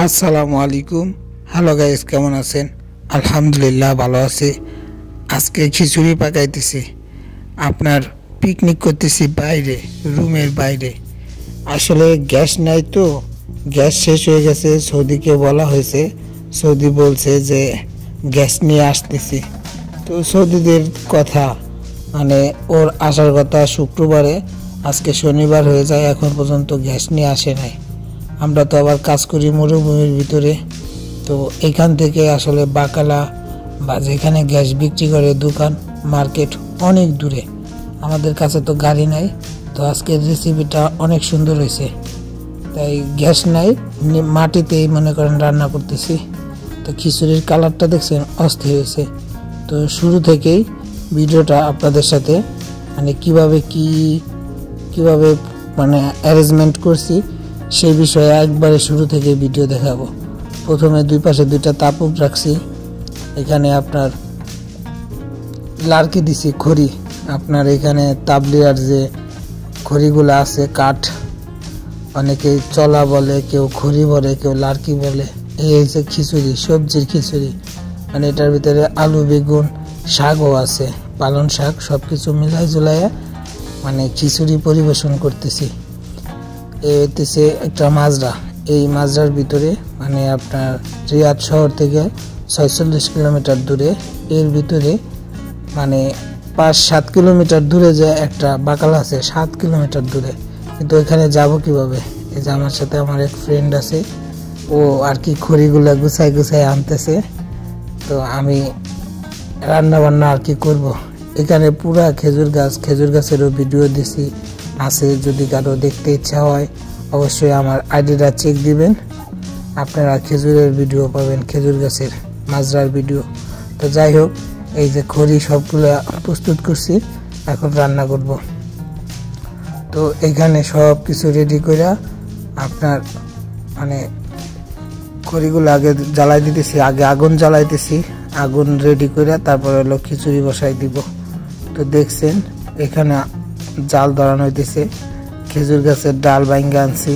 আসসালামু আলাইকুম। Hello guys, কেমন আছেন? আলহামদুলিল্লাহ ভালো আছি। আজকে খিচুড়ি পাকাইতেছি, আপনার পিকনিক করতেছি বাইরে, রুমের বাইরে। আসলে গ্যাস নাই তো, গ্যাস শেষ হয়ে গেছে। সৌদিকে বলা হয়েছে, সৌদি বলছে যে গ্যাস নিয়ে আসতেছি। তো সৌদিদের কথা মানে ওর আসার কথা শুক্রবারে, আজকে শনিবার হয়ে যায়, এখন পর্যন্ত গ্যাস নিয়ে আসে নাই। আমরা তো আবার কাজ করি মরুভূমির ভিতরে, তো এখান থেকে আসলে বাকালা বা যেখানে গ্যাস বিক্রি করে দোকান মার্কেট অনেক দূরে, আমাদের কাছে তো গাড়ি নাই। তো আজকের রেসিপিটা অনেক সুন্দর হয়েছে, তাই গ্যাস নাই, মাটিতেই মনে করেন রান্না করতেছি। তো খিচুড়ির কালারটা দেখছেন, অস্থির হয়েছে। তো শুরু থেকেই ভিডিওটা আপনাদের সাথে মানে কিভাবে মানে অ্যারেঞ্জমেন্ট করছি সেই বিষয়ে একবারে শুরু থেকে ভিডিও দেখাবো। প্রথমে দুই পাশে দুইটা তাপুক রাখছি, এখানে আপনার লার্কি দিছি খড়ি। আপনার এখানে তাবলিয়ার যে খড়িগুলো আছে কাঠ, অনেকে চলা বলে, কেউ খড়ি বলে, কেউ লার্কি বলে। এই হচ্ছে খিচুড়ি, সবজির খিচুড়ি। মানে এটার ভিতরে আলু, বেগুন, শাকও আছে, পালং শাক, সব কিছু মিলাই জুলাইয়া মানে খিচুড়ি পরিবেশন করতেছি। এই হইতেছে একটা মাজরা। এই মাজরার ভিতরে মানে আপনার রিয়াদ শহর থেকে 46 কিলোমিটার দূরে, এর ভিতরে মানে 5-7 কিলোমিটার দূরে যে একটা বাকাল আছে, 7 কিলোমিটার দূরে। কিন্তু ওইখানে যাব কিভাবে? এই যে আমার সাথে আমার এক ফ্রেন্ড আছে, ও আর কি খড়িগুলা গুছাই আনতেছে। তো আমি রান্না বান্না আর কি করব। এখানে পুরা খেজুর গাছেরও ভিডিও দিছি আছে, যদি কারো দেখতে ইচ্ছা হয় অবশ্যই আমার আইডিটা চেক দিবেন, আপনারা খেজুরের ভিডিও পাবেন, খেজুর গাছের মাজরার ভিডিও। তো যাই হোক, এই যে খড়ি সবগুলো প্রস্তুত করছি, এখন রান্না করব। তো এখানে সব কিছু রেডি করে আপনার মানে খড়িগুলো আগে জ্বালাই দিতেছি, আগে আগুন জ্বালাইতেছি, আগুন রেডি করে তারপর হলো খিচুড়ি বসাই দিব। তো দেখছেন এখানে জাল ধরানো হইতেছে, খেজুর গাছের ডাল বাইঙ্গা আনছি,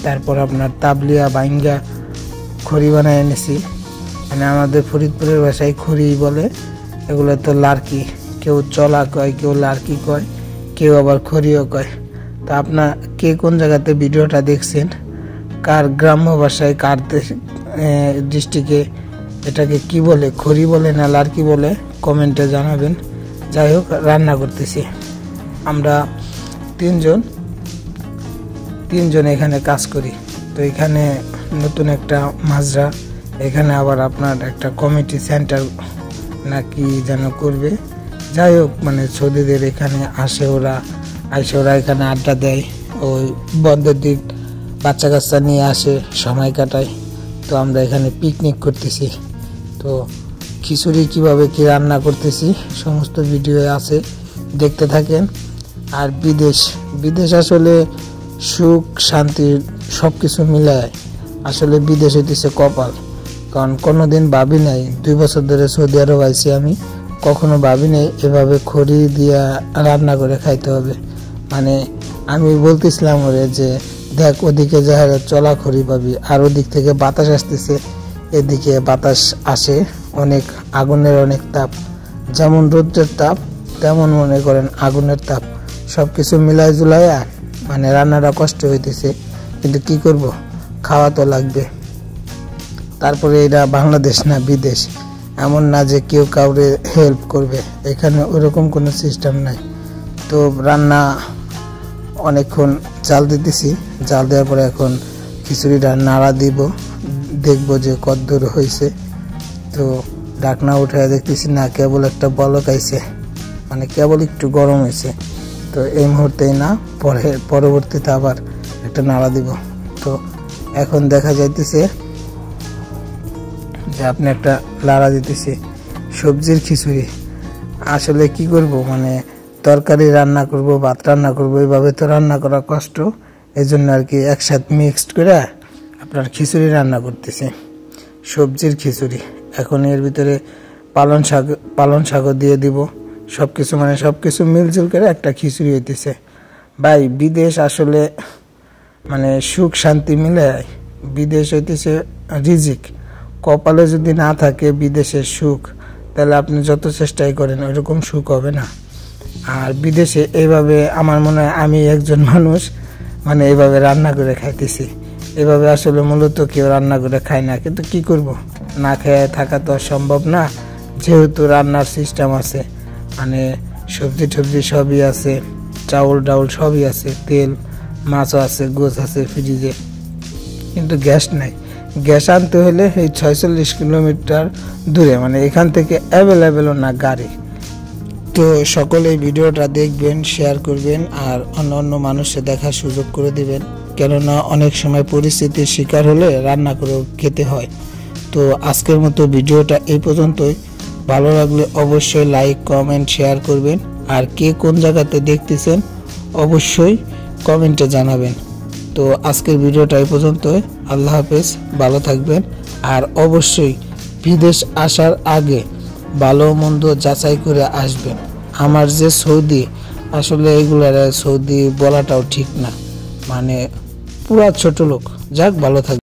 তারপর আপনার তাবলিয়া বাইঙ্গা খড়ি বানায় এনেছি। মানে আমাদের ফরিদপুরের ভাষায় খড়ি বলে, এগুলো তো লার্কি, কেউ চলা কয়, কেউ লার্কি কয়, কেউ আবার খড়িও কয়। তো আপনার কে কোন জায়গাতে ভিডিওটা দেখছেন, কার গ্রাম্য ভাষায়, কার ডিস্ট্রিক্টে এটাকে কি বলে, খড়ি বলে না লার্কি বলে, কমেন্টে জানাবেন। যাই হোক, রান্না করতেছি আমরা তিনজন এখানে কাজ করি। তো এখানে নতুন একটা মাজরা, এখানে আবার আপনার একটা কমিটি সেন্টার নাকি যেন করবে। যাই হোক, মানে সৌদিদের এখানে আসে ওরা এখানে আড্ডা দেয়, ওই বন্ধের দিন বাচ্চা কাচ্চা নিয়ে আসে, সময় কাটায়। তো আমরা এখানে পিকনিক করতেছি। তো খিচুড়ি কিভাবে কি রান্না করতেছি সমস্ত ভিডিও আছে, দেখতে থাকেন। আর বিদেশ আসলে সুখ শান্তি সব কিছু মিলায়, আসলে বিদেশ হইতেছে কপাল। কারণ কোনোদিন ভাবি নাই, 2 বছর ধরে সৌদি আরব আইছি আমি, কখনো ভাবি নাই এভাবে খড়ি দিয়া রান্না করে খাইতে হবে। মানে আমি বলতেছিলাম ওরে যে দেখ, ওদিকে যারা চলা খড়ি পাবি, আর ওদিক থেকে বাতাস আসতেছে, এদিকে বাতাস আসে, অনেক আগুনের অনেক তাপ, যেমন রৌদ্রের তাপ তেমন মনে করেন আগুনের তাপ, সব কিছু মিলাই জুলাইয়া মানে রান্নাটা কষ্ট হইতেছে। কিন্তু কি করব, খাওয়া তো লাগবে। তারপরে এটা বাংলাদেশ না বিদেশ, এমন না যে কেউ কাউরে হেল্প করবে, এখানে ওরকম কোনো সিস্টেম নাই। তো রান্না অনেকক্ষণ জাল দিতেছি, জাল দেওয়ার পরে এখন খিচুড়িটা নাড়া দিব, দেখবো যে কতদূর হয়েছে। তো ঢাকনা উঠে দেখতেছি না, কেবল একটা বলক আইছে, মানে কেবল একটু গরম হয়েছে। তো এই মুহূর্তেই না, পরবর্তীতে আবার একটা নাড়া দিব। তো এখন দেখা যাইতেছে যে আপনি একটা লাড়া দিতেছি, সবজির খিচুড়ি। আসলে কি করব, মানে তরকারি রান্না করব, ভাত রান্না করব, এইভাবে তো রান্না করা কষ্ট, এই জন্য আর কি একসাথে মিক্সড করে আপনার খিচুড়ি রান্না করতেছি, সবজির খিচুড়ি। এখন এর ভিতরে পালং শাকও দিয়ে দিব, সবকিছু মানে সবকিছু মিলজুল করে একটা খিচুড়ি হইতেছে। ভাই বিদেশ আসলে মানে সুখ শান্তি মিলে বিদেশ হইতেছে রিজিক। কপালে যদি না থাকে বিদেশের সুখ, তাহলে আপনি যত চেষ্টাই করেন ওইরকম সুখ হবে না। আর বিদেশে এইভাবে আমার মনে হয় আমি একজন মানুষ মানে এইভাবে রান্না করে খাইতেছি। এভাবে আসলে মূলত কেউ রান্না করে খায় না, কিন্তু কি করব, না খেয়ে থাকা তো সম্ভব না। যেহেতু রান্নার সিস্টেম আছে, মানে সবজি টবজি সবই আছে, চাউল ডাউল সবই আছে, তেল মাছও আছে, গোছ আছে ফ্রিজে, কিন্তু গ্যাস নাই। গ্যাস আনতে হলে এই 46 কিলোমিটার দূরে, মানে এখান থেকে অ্যাভেলেবেলও না গাড়ি। তো সকলে ভিডিওটা দেখবেন, শেয়ার করবেন, আর অন্য অন্য মানুষের দেখার সুযোগ করে দিবেন, কেননা অনেক সময় পরিস্থিতির শিকার হলে রান্না করেও খেতে হয়। তো আজকের মতো ভিডিওটা এই পর্যন্তই। ভালো লাগলে অবশ্যই লাইক কমেন্ট শেয়ার করবেন, আর কে কোন জায়গাতে দেখতেছেন অবশ্যই কমেন্টে জানাবেন। তো আজকের ভিডিওটা এই পর্যন্তই। আল্লাহ হাফেজ, ভালো থাকবেন। আর অবশ্যই বিদেশ আসার আগে ভালো মন্দ যাচাই করে আসবেন। আমার যে সৌদি, আসলে এগুলার সৌদি বলাটাও ঠিক না, মানে পুরা ছোট লোক। যাক, ভালো থাকবেন।